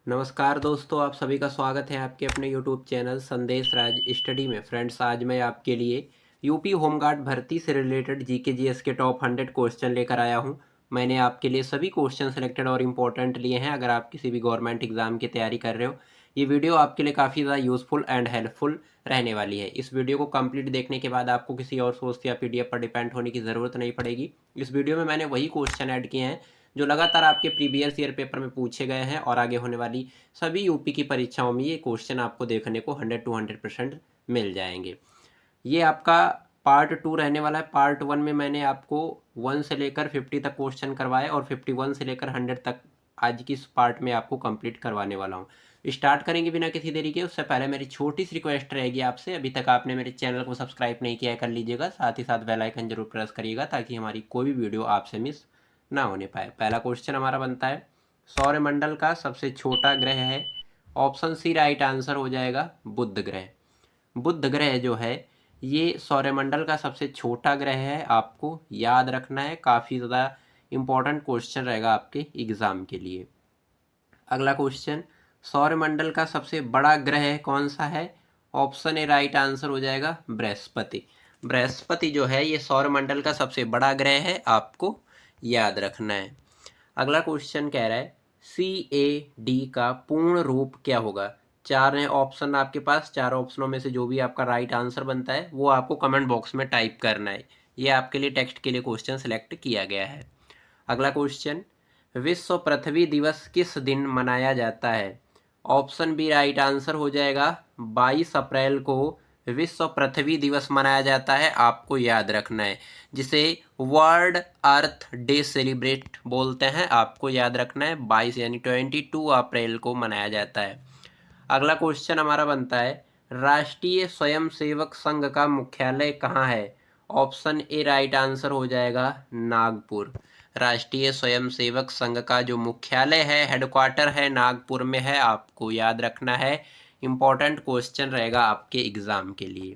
नमस्कार दोस्तों, आप सभी का स्वागत है आपके अपने यूट्यूब चैनल संदेश राज स्टडी में। फ्रेंड्स, आज मैं आपके लिए यूपी होमगार्ड भर्ती से रिलेटेड जीके जीएस के टॉप 100 क्वेश्चन लेकर आया हूं। मैंने आपके लिए सभी क्वेश्चन सेलेक्टेड और इम्पोर्टेंट लिए हैं। अगर आप किसी भी गवर्नमेंट एग्जाम की तैयारी कर रहे हो, ये वीडियो आपके लिए काफ़ी ज़्यादा यूज़फुल एंड हेल्पफुल रहने वाली है। इस वीडियो को कंप्लीट देखने के बाद आपको किसी और सोर्स या पीडीएफ पर डिपेंड होने की ज़रूरत नहीं पड़ेगी। इस वीडियो में मैंने वही क्वेश्चन ऐड किए हैं जो लगातार आपके प्रीवियस ईयर पेपर में पूछे गए हैं और आगे होने वाली सभी यूपी की परीक्षाओं में ये क्वेश्चन आपको देखने को 100 to 100% मिल जाएंगे। ये आपका पार्ट 2 रहने वाला है। पार्ट 1 में मैंने आपको 1 से लेकर 50 तक क्वेश्चन करवाए और 51 से लेकर 100 तक आज की इस पार्ट में आपको कंप्लीट करवाने वाला हूँ। स्टार्ट करेंगे बिना किसी देरी के। उससे पहले मेरी छोटी सी रिक्वेस्ट रहेगी आपसे, अभी तक आपने मेरे चैनल को सब्सक्राइब नहीं किया है कर लीजिएगा, साथ ही साथ बेल आइकन जरूर प्रेस करिएगा ताकि हमारी कोई भी वीडियो आपसे मिस ना होने पाए। पहला क्वेश्चन हमारा बनता है, सौरमंडल का सबसे छोटा ग्रह है। ऑप्शन सी राइट आंसर हो जाएगा बुध ग्रह। बुध ग्रह जो है ये सौरमंडल का सबसे छोटा ग्रह है, आपको याद रखना है। काफ़ी ज़्यादा इम्पोर्टेंट क्वेश्चन रहेगा आपके एग्ज़ाम के लिए। अगला क्वेश्चन, सौरमंडल का सबसे बड़ा ग्रह कौन सा है। ऑप्शन ए राइट आंसर हो जाएगा बृहस्पति। बृहस्पति जो है ये सौरमंडल का सबसे बड़ा ग्रह है, आपको याद रखना है। अगला क्वेश्चन कह रहा है, CAD का पूर्ण रूप क्या होगा। चार हैं ऑप्शन आपके पास, चार ऑप्शनों में से जो भी आपका राइट आंसर बनता है वो आपको कमेंट बॉक्स में टाइप करना है। ये आपके लिए टेक्स्ट के लिए क्वेश्चन सेलेक्ट किया गया है। अगला क्वेश्चन, विश्व पृथ्वी दिवस किस दिन मनाया जाता है। ऑप्शन बी राइट आंसर हो जाएगा 22 अप्रैल को विश्व पृथ्वी दिवस मनाया जाता है, आपको याद रखना है, जिसे वर्ल्ड अर्थ डे सेलिब्रेट बोलते हैं। आपको याद रखना है 22 यानी 22 अप्रैल को मनाया जाता है। अगला क्वेश्चन हमारा बनता है, राष्ट्रीय स्वयंसेवक संघ का मुख्यालय कहाँ है। ऑप्शन ए राइट आंसर हो जाएगा नागपुर। राष्ट्रीय स्वयंसेवक संघ का जो मुख्यालय है, हेडक्वार्टर है, नागपुर में है, आपको याद रखना है। इंपॉर्टेंट क्वेश्चन रहेगा आपके एग्जाम के लिए।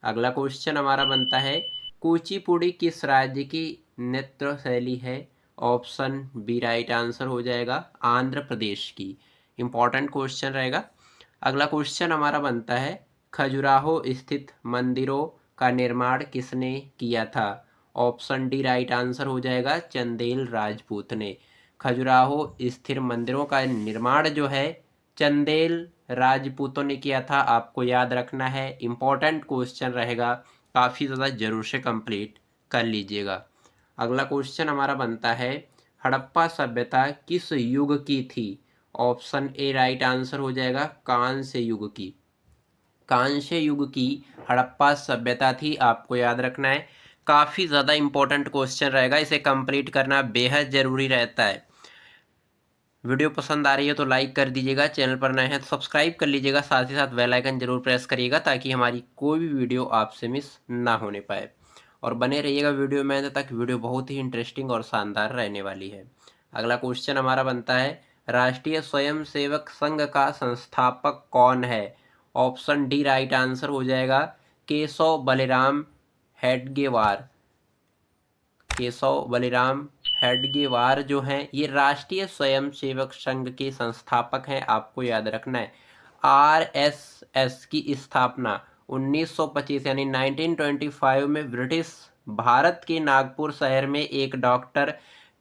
अगला क्वेश्चन हमारा बनता है, कुचिपुड़ी किस राज्य की नृत्य शैली है। ऑप्शन बी राइट आंसर हो जाएगा आंध्र प्रदेश की। इंपॉर्टेंट क्वेश्चन रहेगा। अगला क्वेश्चन हमारा बनता है, खजुराहो स्थित मंदिरों का निर्माण किसने किया था। ऑप्शन डी राइट आंसर हो जाएगा चंदेल राजपूत ने। खजुराहो स्थित मंदिरों का निर्माण जो है चंदेल राजपूतों ने किया था, आपको याद रखना है। इंपॉर्टेंट क्वेश्चन रहेगा, काफ़ी ज़्यादा जरूर से कंप्लीट कर लीजिएगा। अगला क्वेश्चन हमारा बनता है, हड़प्पा सभ्यता किस युग की थी। ऑप्शन ए राइट आंसर हो जाएगा कांस्य युग की। कांस्य युग की हड़प्पा सभ्यता थी, आपको याद रखना है। काफ़ी ज़्यादा इंपॉर्टेंट क्वेश्चन रहेगा, इसे कंप्लीट करना बेहद ज़रूरी रहता है। वीडियो पसंद आ रही है तो लाइक कर दीजिएगा, चैनल पर नए हैं तो सब्सक्राइब कर लीजिएगा, साथ ही साथ बेल आइकन जरूर प्रेस करिएगा ताकि हमारी कोई भी वीडियो आपसे मिस ना होने पाए। और बने रहिएगा वीडियो में अंत तक, वीडियो बहुत ही इंटरेस्टिंग और शानदार रहने वाली है। अगला क्वेश्चन हमारा बनता है, राष्ट्रीय स्वयंसेवक संघ का संस्थापक कौन है। ऑप्शन डी राइट आंसर हो जाएगा केशव बलिराम हेडगेवार। केशव बलिराम हेडगेवार जो हैं ये राष्ट्रीय स्वयंसेवक संघ के संस्थापक हैं, आपको याद रखना है। RSS की स्थापना 1925 यानी 1925 में ब्रिटिश भारत के नागपुर शहर में एक डॉक्टर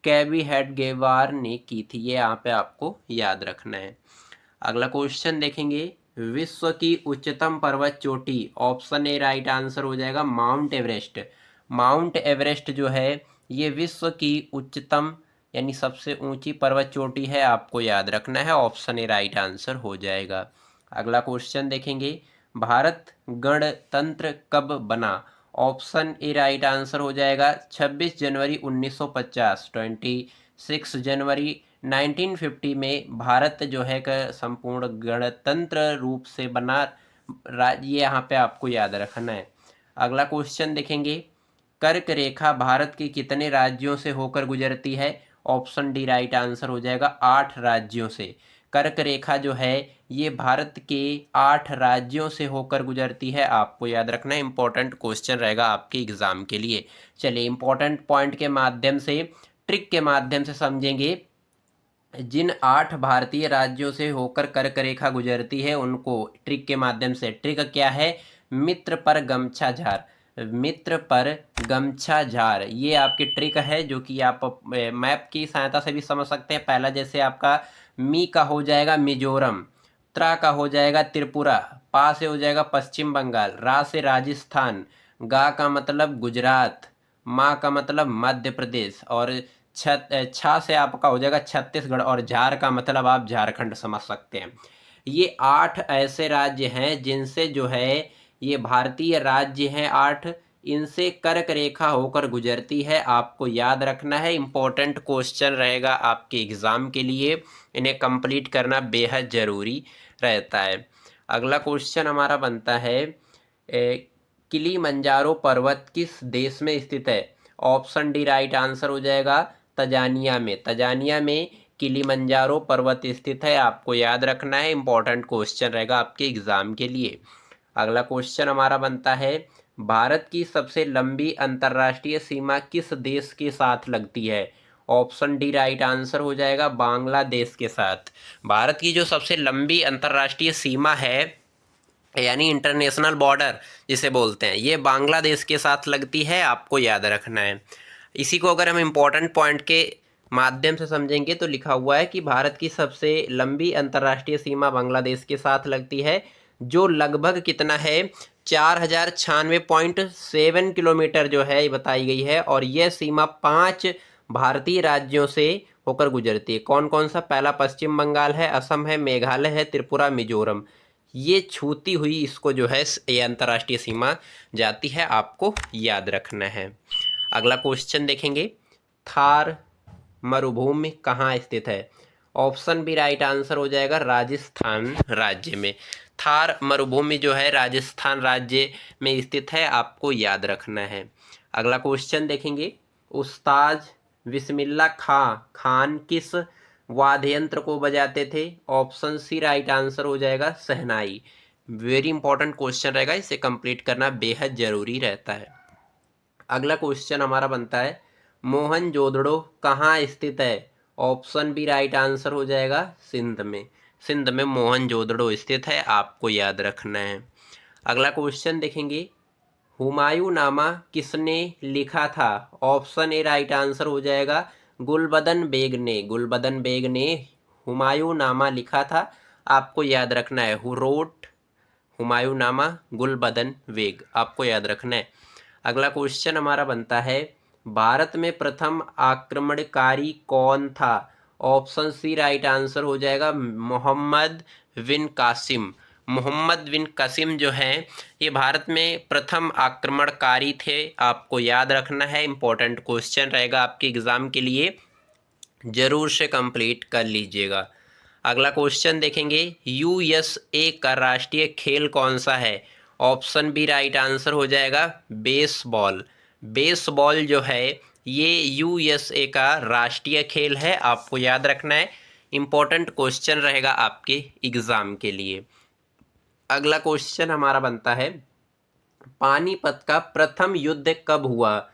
कैबी हेडगेवार ने की थी, ये यहाँ पे आपको याद रखना है। अगला क्वेश्चन देखेंगे, विश्व की उच्चतम पर्वत चोटी। ऑप्शन ए राइट आंसर हो जाएगा माउंट एवरेस्ट। माउंट एवरेस्ट जो है ये विश्व की उच्चतम यानी सबसे ऊंची पर्वत चोटी है, आपको याद रखना है। ऑप्शन ए राइट आंसर हो जाएगा। अगला क्वेश्चन देखेंगे, भारत गणतंत्र कब बना। ऑप्शन ए राइट आंसर हो जाएगा 26 जनवरी 1950। 26 जनवरी 1950 में भारत जो है का संपूर्ण गणतंत्र रूप से बना। ये यहाँ पे आपको याद रखना है। अगला क्वेश्चन देखेंगे, कर्क रेखा भारत के कितने राज्यों से होकर गुजरती है। ऑप्शन डी राइट आंसर हो जाएगा 8 राज्यों से। कर्क रेखा जो है ये भारत के 8 राज्यों से होकर गुजरती है, आपको याद रखना है। इंपॉर्टेंट क्वेश्चन रहेगा आपके एग्जाम के लिए। चलिए इंपॉर्टेंट पॉइंट के माध्यम से, ट्रिक के माध्यम से समझेंगे जिन 8 भारतीय राज्यों से होकर कर्क रेखा गुजरती है उनको ट्रिक के माध्यम से, ट्रिक क्या है, मित्र पर गमछा झार, मित्र पर गमछा झार, ये आपकी ट्रिक है जो कि आप मैप की सहायता से भी समझ सकते हैं। पहला जैसे आपका मी का हो जाएगा मिजोरम, त्रा का हो जाएगा त्रिपुरा, पा से हो जाएगा पश्चिम बंगाल, रा से राजस्थान, गा का मतलब गुजरात, मा का मतलब मध्य प्रदेश, और छा से आपका हो जाएगा छत्तीसगढ़, और झार का मतलब आप झारखंड समझ सकते हैं। ये 8 ऐसे राज्य हैं जिनसे जो है, ये भारतीय राज्य हैं 8, इनसे कर्क रेखा होकर गुजरती है। आपको याद रखना है, इम्पोर्टेंट क्वेश्चन रहेगा आपके एग्ज़ाम के लिए, इन्हें कंप्लीट करना बेहद ज़रूरी रहता है। अगला क्वेश्चन हमारा बनता है, किलिमंजारो पर्वत किस देश में स्थित है? ऑप्शन डी राइट आंसर हो जाएगा तंजानिया में, तंजानिया में किलिमंजारो पर्वत स्थित है। आपको याद रखना है, इंपॉर्टेंट क्वेश्चन रहेगा आपके एग्जाम के लिए। अगला क्वेश्चन हमारा बनता है, भारत की सबसे लंबी अंतर्राष्ट्रीय सीमा किस देश के साथ लगती है? ऑप्शन डी राइट आंसर हो जाएगा बांग्लादेश के साथ। भारत की जो सबसे लंबी अंतर्राष्ट्रीय सीमा है, यानी इंटरनेशनल बॉर्डर जिसे बोलते हैं, ये बांग्लादेश के साथ लगती है। आपको याद रखना है। इसी को अगर हम इम्पोर्टेंट पॉइंट के माध्यम से समझेंगे तो लिखा हुआ है कि भारत की सबसे लंबी अंतर्राष्ट्रीय सीमा बांग्लादेश के साथ लगती है, जो लगभग कितना है, 4096.7 किलोमीटर जो है ये बताई गई है। और यह सीमा 5 भारतीय राज्यों से होकर गुजरती है। कौन कौन सा? पहला पश्चिम बंगाल है, असम है, मेघालय है, त्रिपुरा, मिजोरम, ये छूती हुई इसको जो है ये अंतर्राष्ट्रीय सीमा जाती है। आपको याद रखना है। अगला क्वेश्चन देखेंगे, थार मरुभूमि कहाँ स्थित है? ऑप्शन बी राइट आंसर हो जाएगा राजस्थान राज्य में। थार मरुभूमि जो है राजस्थान राज्य में स्थित है। आपको याद रखना है। अगला क्वेश्चन देखेंगे, उस्ताद बिस्मिल्लाह खां खान किस वाद्य यंत्र को बजाते थे? ऑप्शन सी राइट आंसर हो जाएगा शहनाई। वेरी इंपॉर्टेंट क्वेश्चन रहेगा, इसे कंप्लीट करना बेहद जरूरी रहता है। अगला क्वेश्चन हमारा बनता है, मोहनजोदड़ो कहाँ स्थित है? ऑप्शन बी राइट आंसर हो जाएगा सिंध में। सिंध में मोहनजोदड़ो स्थित है। आपको याद रखना है। अगला क्वेश्चन देखेंगे, हुमायूंनामा किसने लिखा था? ऑप्शन ए राइट आंसर हो जाएगा गुलबदन बेग ने। गुलबदन बेग ने हुमायूंनामा लिखा था। आपको याद रखना है, हु रोट हुमायूंनामा, गुलबदन बेग, आपको याद रखना है। अगला क्वेश्चन हमारा बनता है, भारत में प्रथम आक्रमणकारी कौन था? ऑप्शन सी राइट आंसर हो जाएगा मोहम्मद बिन कासिम। मोहम्मद बिन कासिम जो हैं ये भारत में प्रथम आक्रमणकारी थे। आपको याद रखना है, इंपॉर्टेंट क्वेश्चन रहेगा आपके एग्जाम के लिए, जरूर से कंप्लीट कर लीजिएगा। अगला क्वेश्चन देखेंगे, यूएसए का राष्ट्रीय खेल कौन सा है? ऑप्शन बी राइट आंसर हो जाएगा बेसबॉल। बेसबॉल जो है ये यूएसए का राष्ट्रीय खेल है। आपको याद रखना है, इंपॉर्टेंट क्वेश्चन रहेगा आपके एग्जाम के लिए। अगला क्वेश्चन हमारा बनता है, पानीपत का प्रथम युद्ध कब हुआ?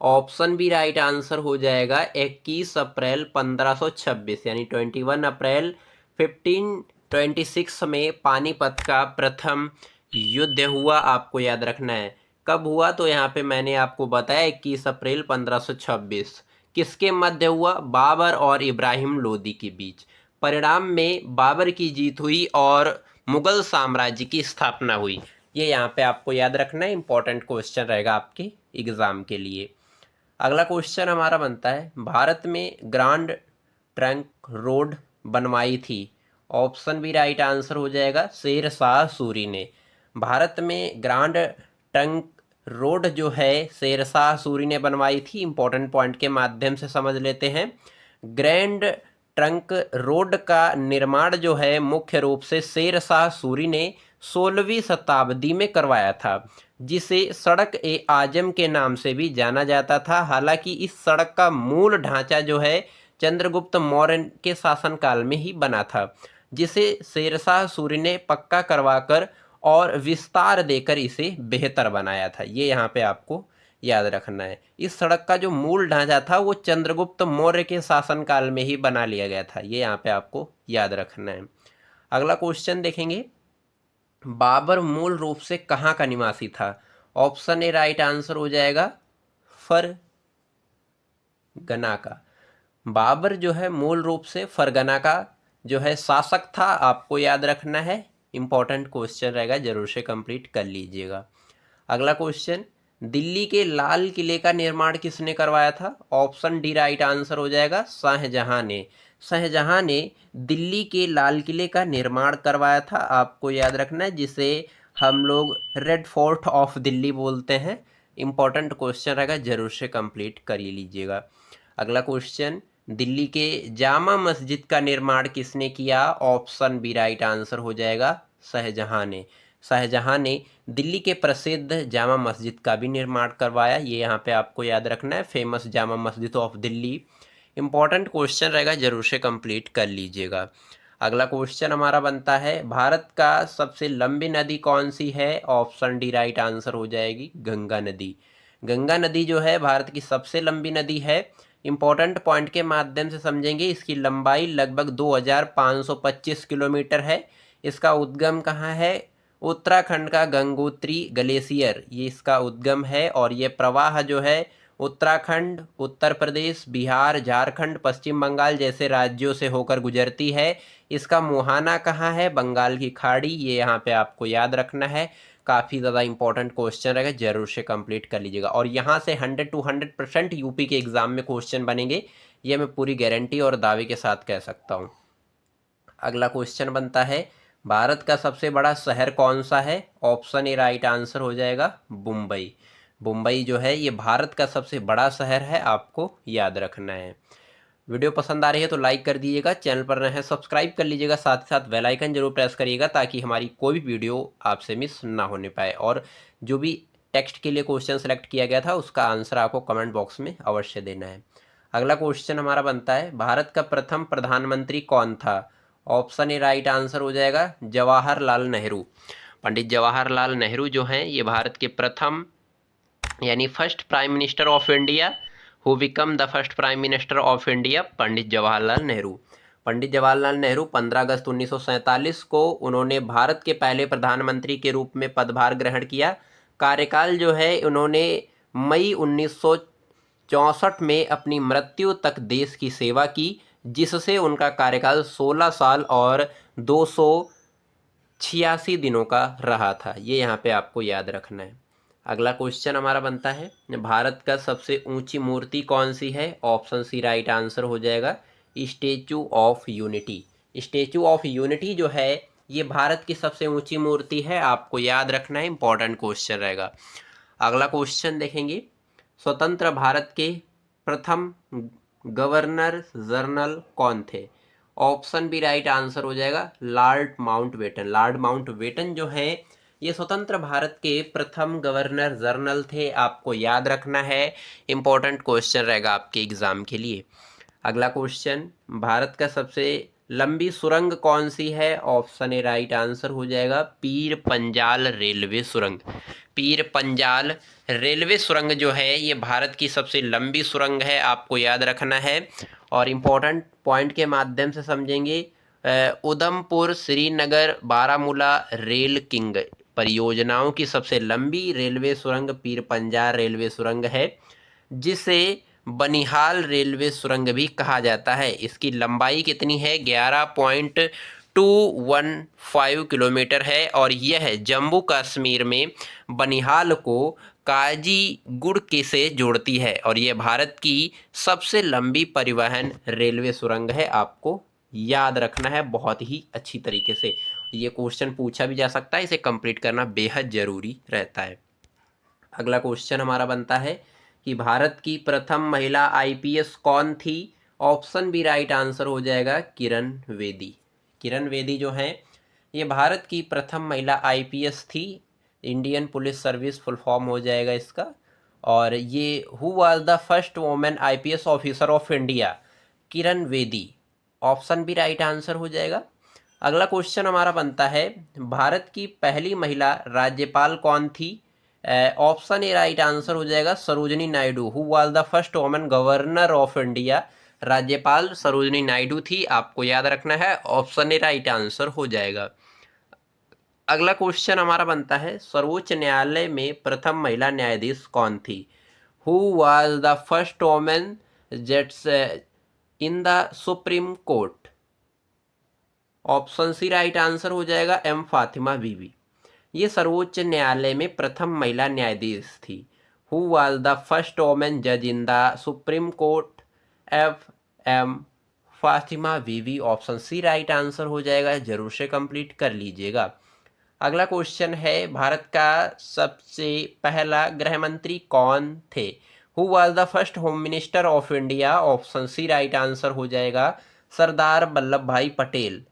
ऑप्शन बी राइट आंसर हो जाएगा 21 अप्रैल 1526, यानी 21 अप्रैल 1526 में पानीपत का प्रथम युद्ध हुआ। आपको याद रखना है कब हुआ, तो यहाँ पे मैंने आपको बताया 21 अप्रैल 1526। किसके मध्य हुआ? बाबर और इब्राहिम लोदी के बीच। परिणाम में बाबर की जीत हुई और मुगल साम्राज्य की स्थापना हुई। ये यहाँ पे आपको याद रखना है, इंपॉर्टेंट क्वेश्चन रहेगा आपके एग्जाम के लिए। अगला क्वेश्चन हमारा बनता है, भारत में ग्रांड ट्रंक रोड बनवाई थी? ऑप्शन बी राइट आंसर हो जाएगा शेर शाह सूरी ने। भारत में ग्रांड ट्रंक रोड जो है शेर शाह सूरी ने बनवाई थी। इंपॉर्टेंट पॉइंट के माध्यम से समझ लेते हैं। ग्रैंड ट्रंक रोड का निर्माण जो है मुख्य रूप से शेर शाह सूरी ने 16वीं शताब्दी में करवाया था, जिसे सड़क ए आजम के नाम से भी जाना जाता था। हालांकि इस सड़क का मूल ढांचा जो है चंद्रगुप्त मौर्य के शासनकाल में ही बना था, जिसे शेरशाह सूरी ने पक्का करवाकर और विस्तार देकर इसे बेहतर बनाया था। ये यहाँ पे आपको याद रखना है। इस सड़क का जो मूल ढांचा था वो चंद्रगुप्त मौर्य के शासनकाल में ही बना लिया गया था, ये यहाँ पे आपको याद रखना है। अगला क्वेश्चन देखेंगे, बाबर मूल रूप से कहाँ का निवासी था? ऑप्शन ए राइट आंसर हो जाएगा फरगना का। बाबर जो है मूल रूप से फरगना का जो है शासक था, आपको याद रखना है। इंपॉर्टेंट क्वेश्चन रहेगा, जरूर से कंप्लीट कर लीजिएगा। अगला क्वेश्चन, दिल्ली के लाल किले का निर्माण किसने करवाया था? ऑप्शन डी राइट आंसर हो जाएगा शाहजहां ने। शाहजहां ने दिल्ली के लाल किले का निर्माण करवाया था, आपको याद रखना है, जिसे हम लोग रेड फोर्ट ऑफ दिल्ली बोलते हैं। इंपॉर्टेंट क्वेश्चन रहेगा, जरूर से कंप्लीट कर ही लीजिएगा। अगला क्वेश्चन, दिल्ली के जामा मस्जिद का निर्माण किसने किया? ऑप्शन बी राइट आंसर हो जाएगा शाहजहां ने। शाहजहां ने दिल्ली के प्रसिद्ध जामा मस्जिद का भी निर्माण करवाया, ये यहाँ पे आपको याद रखना है, famous Jama Masjid of Delhi. Important question रहेगा, जरूर से कंप्लीट कर लीजिएगा। अगला क्वेश्चन हमारा बनता है, भारत का सबसे लंबी नदी कौन सी है? ऑप्शन डी राइट आंसर हो जाएगी गंगा नदी। गंगा नदी जो है भारत की सबसे लंबी नदी है। इंपॉर्टेंट पॉइंट के माध्यम से समझेंगे, इसकी लंबाई लगभग 2525 किलोमीटर है। इसका उद्गम कहाँ है? उत्तराखंड का गंगोत्री ग्लेशियर, ये इसका उद्गम है। और ये प्रवाह जो है उत्तराखंड, उत्तर प्रदेश, बिहार, झारखंड, पश्चिम बंगाल जैसे राज्यों से होकर गुजरती है। इसका मुहाना कहाँ है? बंगाल की खाड़ी, ये यहाँ पे आपको याद रखना है। काफ़ी ज़्यादा इंपॉर्टेंट क्वेश्चन रहेगा, जरूर से कंप्लीट कर लीजिएगा। और यहाँ से 100% यूपी के एग्जाम में क्वेश्चन बनेंगे, ये मैं पूरी गारंटी और दावे के साथ कह सकता हूँ। अगला क्वेश्चन बनता है, भारत का सबसे बड़ा शहर कौन सा है? ऑप्शन ए राइट आंसर हो जाएगा मुंबई। मुंबई जो है ये भारत का सबसे बड़ा शहर है, आपको याद रखना है। वीडियो पसंद आ रही है तो लाइक कर दीजिएगा, चैनल पर नए हैं सब्सक्राइब कर लीजिएगा, साथ ही साथ बेल आइकन जरूर प्रेस करिएगा ताकि हमारी कोई भी वीडियो आपसे मिस ना होने पाए। और जो भी टेक्स्ट के लिए क्वेश्चन सेलेक्ट किया गया था उसका आंसर आपको कमेंट बॉक्स में अवश्य देना है। अगला क्वेश्चन हमारा बनता है, भारत का प्रथम प्रधानमंत्री कौन था? ऑप्शन ए राइट आंसर हो जाएगा जवाहरलाल नेहरू। पंडित जवाहरलाल नेहरू जो हैं ये भारत के प्रथम यानी first prime minister of India, who become the first prime minister of India, Pandit Jawaharlal Nehru. Pandit Jawaharlal Nehru 15 अगस्त 1947 को उन्होंने भारत के पहले प्रधानमंत्री के रूप में पदभार ग्रहण किया। कार्यकाल जो है उन्होंने मई 1964 में अपनी मृत्यु तक देश की सेवा की, जिससे उनका कार्यकाल 16 साल और 286 दिनों का रहा था, ये यहाँ पे आपको याद रखना है। अगला क्वेश्चन हमारा बनता है, भारत का सबसे ऊंची मूर्ति कौन सी है? ऑप्शन सी राइट आंसर हो जाएगा statue of unity. Statue of unity जो है ये भारत की सबसे ऊंची मूर्ति है, आपको याद रखना है, इंपॉर्टेंट क्वेश्चन रहेगा। अगला क्वेश्चन देखेंगे, स्वतंत्र भारत के प्रथम गवर्नर जनरल कौन थे? ऑप्शन बी राइट आंसर हो जाएगा लॉर्ड माउंटबेटन। लॉर्ड माउंटबेटन जो है ये स्वतंत्र भारत के प्रथम गवर्नर जनरल थे, आपको याद रखना है, इंपॉर्टेंट क्वेश्चन रहेगा आपके एग्जाम के लिए। अगला क्वेश्चन, भारत का सबसे लंबी सुरंग कौन सी है? ऑप्शन ए राइट आंसर हो जाएगा पीर पंजाल रेलवे सुरंग। पीर पंजाल रेलवे सुरंग जो है ये भारत की सबसे लंबी सुरंग है, आपको याद रखना है। और इम्पोर्टेंट पॉइंट के माध्यम से समझेंगे, उधमपुर श्रीनगर बारामूला रेल किंग परियोजनाओं की सबसे लंबी रेलवे सुरंग पीर पंजाल रेलवे सुरंग है, जिसे बनिहाल रेलवे सुरंग भी कहा जाता है। इसकी लंबाई कितनी है? 11.215 किलोमीटर है और यह जम्मू कश्मीर में बनिहाल को काजीगुड़ के से जोड़ती है और यह भारत की सबसे लंबी परिवहन रेलवे सुरंग है, आपको याद रखना है बहुत ही अच्छी तरीके से। ये क्वेश्चन पूछा भी जा सकता है, इसे कंप्लीट करना बेहद जरूरी रहता है। अगला क्वेश्चन हमारा बनता है कि भारत की प्रथम महिला आईपीएस कौन थी? ऑप्शन बी राइट आंसर हो जाएगा किरण बेदी। किरण बेदी जो है ये भारत की प्रथम महिला आईपीएस थी, Indian police service full form हो जाएगा इसका। और ये who was the first women IPS officer of India? Kiran Bedi, option B right answer हो जाएगा। अगला क्वेश्चन हमारा बनता है, भारत की पहली महिला राज्यपाल कौन थी? ऑप्शन ए राइट आंसर हो जाएगा Sarojini Naidu. Who was the first women governor of India. राज्यपाल सरोजनी नायडू थी, आपको याद रखना है। ऑप्शन ए राइट आंसर हो जाएगा। अगला क्वेश्चन हमारा बनता है सर्वोच्च न्यायालय में प्रथम महिला न्यायाधीश कौन थी। Who was the first women जज in the Supreme Court. Option C right answer हो जाएगा एम फातिमा बीबी। ये सर्वोच्च न्यायालय में प्रथम महिला न्यायाधीश थी। Who was the first women जज in the Supreme Court. F M Fathima Beevi. Option C right answer हो जाएगा, जरूर से कंप्लीट कर लीजिएगा। अगला क्वेश्चन है भारत का सबसे पहला गृह मंत्री कौन थे। Who was the first home minister of India. Option C right answer हो जाएगा सरदार वल्लभ भाई पटेल।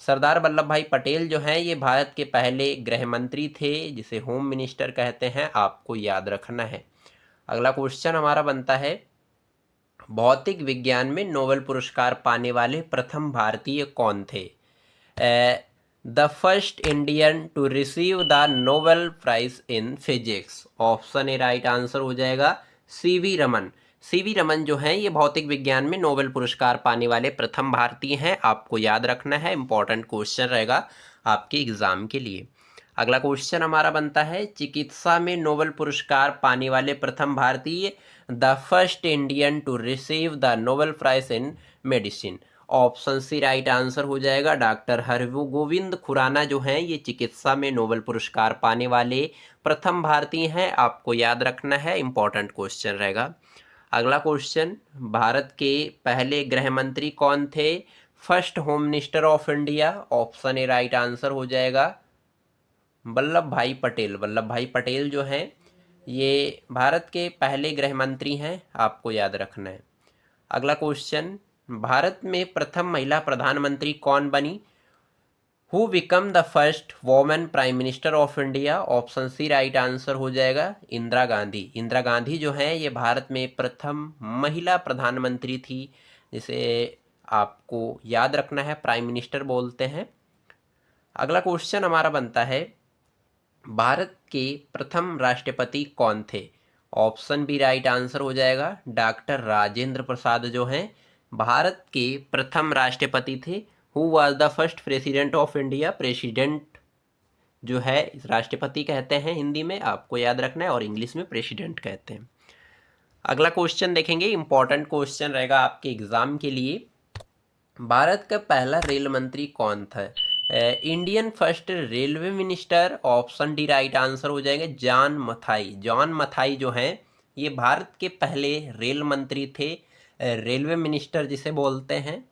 सरदार वल्लभ भाई पटेल जो हैं ये भारत के पहले गृह मंत्री थे, जिसे होम मिनिस्टर कहते हैं, आपको याद रखना है। अगला क्वेश्चन हमारा बनता है भौतिक विज्ञान में नोबेल पुरस्कार पाने वाले प्रथम भारतीय कौन थे। The first Indian to receive the Nobel prize in physics. Option A right answer हो जाएगा सीवी रमन। सीवी रमन जो हैं ये भौतिक विज्ञान में नोबेल पुरस्कार पाने वाले प्रथम भारतीय हैं, आपको याद रखना है। इंपॉर्टेंट क्वेश्चन रहेगा आपके एग्जाम के लिए। अगला क्वेश्चन हमारा बनता है चिकित्सा में नोबेल पुरस्कार पाने वाले प्रथम भारतीय। The first Indian to receive the Nobel prize in medicine. Option C right answer हो जाएगा डॉक्टर हरगोविंद खुराना जो हैं ये चिकित्सा में नोबेल पुरस्कार पाने वाले प्रथम भारतीय हैं, आपको याद रखना है। इंपॉर्टेंट क्वेश्चन रहेगा। अगला क्वेश्चन भारत के पहले गृह मंत्री कौन थे। First home minister of India. Option A right answer हो जाएगा वल्लभ भाई पटेल। वल्लभ भाई पटेल जो हैं ये भारत के पहले गृह मंत्री हैं, आपको याद रखना है। अगला क्वेश्चन भारत में प्रथम महिला प्रधानमंत्री कौन बनी। Who become the first women prime minister of India. Option C right answer हो जाएगा इंदिरा गांधी। इंदिरा गांधी जो हैं ये भारत में प्रथम महिला प्रधानमंत्री थी, जिसे आपको याद रखना है, प्राइम मिनिस्टर बोलते हैं। अगला क्वेश्चन हमारा बनता है भारत के प्रथम राष्ट्रपति कौन थे। ऑप्शन बी राइट आंसर हो जाएगा डॉक्टर राजेंद्र प्रसाद जो हैं भारत के प्रथम राष्ट्रपति थे। Who was the first president of India. President जो है राष्ट्रपति कहते हैं हिंदी में, आपको याद रखना है, और इंग्लिश में प्रेसिडेंट कहते हैं। अगला क्वेश्चन देखेंगे, इंपॉर्टेंट क्वेश्चन रहेगा आपके एग्जाम के लिए। भारत का पहला रेल मंत्री कौन था। Indian first railway minister. Option D right answer हो जाएगा जॉन मथाई। जॉन मथाई जो हैं ये भारत के पहले रेल मंत्री थे, रेलवे मिनिस्टर जिसे बोलते हैं।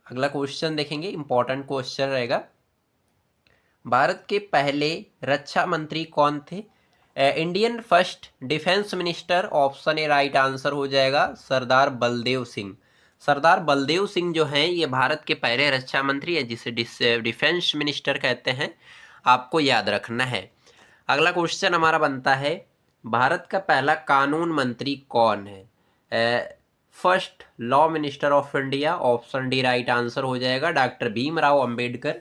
अगला क्वेश्चन देखेंगे, इंपॉर्टेंट क्वेश्चन रहेगा भारत के पहले रक्षा मंत्री कौन थे। Indian first defence minister. Option A right answer हो जाएगा सरदार बलदेव सिंह। सरदार बलदेव सिंह जो हैं ये भारत के पहले रक्षा मंत्री है, जिसे डिफेंस मिनिस्टर कहते हैं, आपको याद रखना है। अगला क्वेश्चन हमारा बनता है भारत का पहला कानून मंत्री कौन है। First law minister of India. Option D right answer हो जाएगा doctor Bhimrao Ambedkar.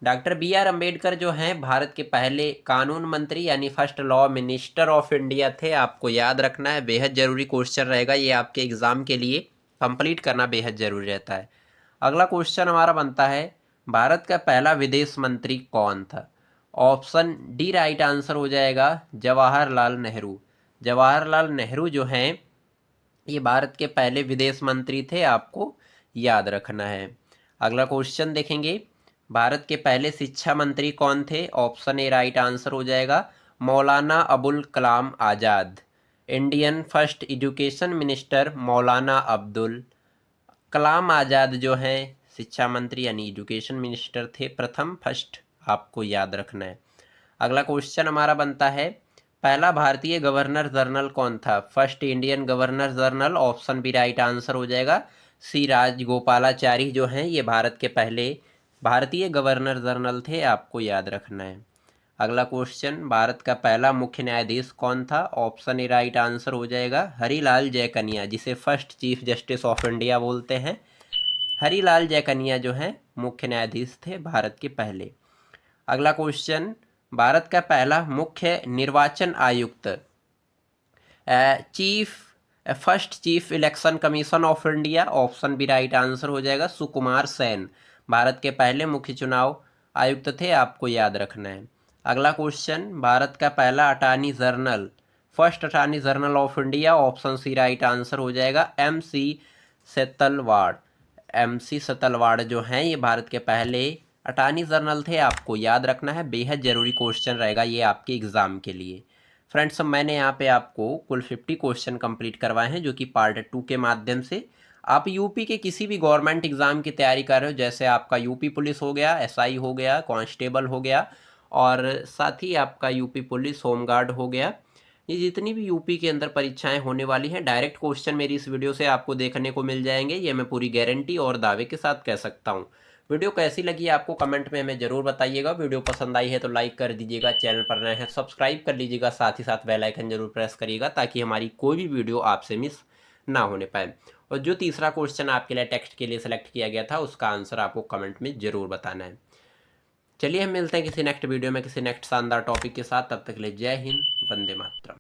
Doctor B R Ambedkar जो हैं भारत के पहले कानून मंत्री यानी first law minister of India थे, आपको याद रखना है। बेहद ज़रूरी क्वेश्चन रहेगा ये आपके एग्ज़ाम के लिए, कंप्लीट करना बेहद ज़रूरी रहता है। अगला क्वेश्चन हमारा बनता है भारत का पहला विदेश मंत्री कौन था। ऑप्शन डी राइट आंसर हो जाएगा जवाहरलाल नेहरू। जवाहरलाल नेहरू जो हैं ये भारत के पहले विदेश मंत्री थे, आपको याद रखना है। अगला क्वेश्चन देखेंगे भारत के पहले शिक्षा मंत्री कौन थे। ऑप्शन ए राइट आंसर हो जाएगा Maulana Abul Kalam Azad. Indian first education minister मौलाना अब्दुल कलाम आज़ाद जो हैं शिक्षा मंत्री यानी एजुकेशन मिनिस्टर थे प्रथम, फर्स्ट, आपको याद रखना है। अगला क्वेश्चन हमारा बनता है पहला भारतीय गवर्नर जनरल कौन था। First Indian governor general. Option B right answer हो जाएगा सी राजगोपालाचारी जो हैं ये भारत के पहले भारतीय गवर्नर जनरल थे, आपको याद रखना है। अगला क्वेश्चन भारत का पहला मुख्य न्यायाधीश कौन था। ऑप्शन ए राइट आंसर हो जाएगा हरिलाल जयकनिया, जिसे first chief justice of India बोलते हैं। हरिलाल जयकनिया जो हैं मुख्य न्यायाधीश थे भारत के पहले। अगला क्वेश्चन भारत का पहला मुख्य निर्वाचन आयुक्त, chief first chief election commission of India, option B right answer हो जाएगा, सुकुमार सेन भारत के पहले मुख्य चुनाव आयुक्त थे, आपको याद रखना है। अगला क्वेश्चन, भारत का पहला attorney general, first attorney general of India, option C right answer हो जाएगा, M C Setalvad. M C Setalvad जो हैं ये भारत के पहले अटॉर्नी जनरल थे, आपको याद रखना है, बेहद ज़रूरी क्वेश्चन रहेगा ये आपके एग्ज़ाम के लिए। फ्रेंड्स, मैंने यहाँ पे आपको कुल 50 क्वेश्चन कंप्लीट करवाए हैं, जो कि पार्ट 2 के माध्यम से आप यूपी के किसी भी गवर्नमेंट एग्ज़ाम की तैयारी कर रहे हो, जैसे आपका यूपी पुलिस हो गया, एसआई हो गया, कांस्टेबल हो गया, और साथ ही आपका यूपी पुलिस होमगार्ड हो गया, ये जितनी भी यूपी के अंदर परीक्षाएं होने वाली हैं, डायरेक्ट क्वेश्चन मेरी इस वीडियो से आपको देखने को मिल जाएंगे, ये मैं पूरी गारंटी और दावे के साथ कह सकता हूँ। वीडियो कैसी लगी आपको कमेंट में हमें ज़रूर बताइएगा। वीडियो पसंद आई है तो लाइक कर दीजिएगा, चैनल पर नए हैं सब्सक्राइब कर लीजिएगा, साथ ही साथ बेल आइकन जरूर प्रेस करिएगा ताकि हमारी कोई भी वीडियो आपसे मिस ना होने पाए। और जो तीसरा क्वेश्चन आपके लिए टेक्स्ट के लिए सेलेक्ट किया गया था उसका आंसर आपको कमेंट में ज़रूर बताना है। चलिए हम मिलते हैं किसी नेक्स्ट वीडियो में किसी नेक्स्ट शानदार टॉपिक के साथ, तब तक के लिए जय हिंद, वंदे मातरम।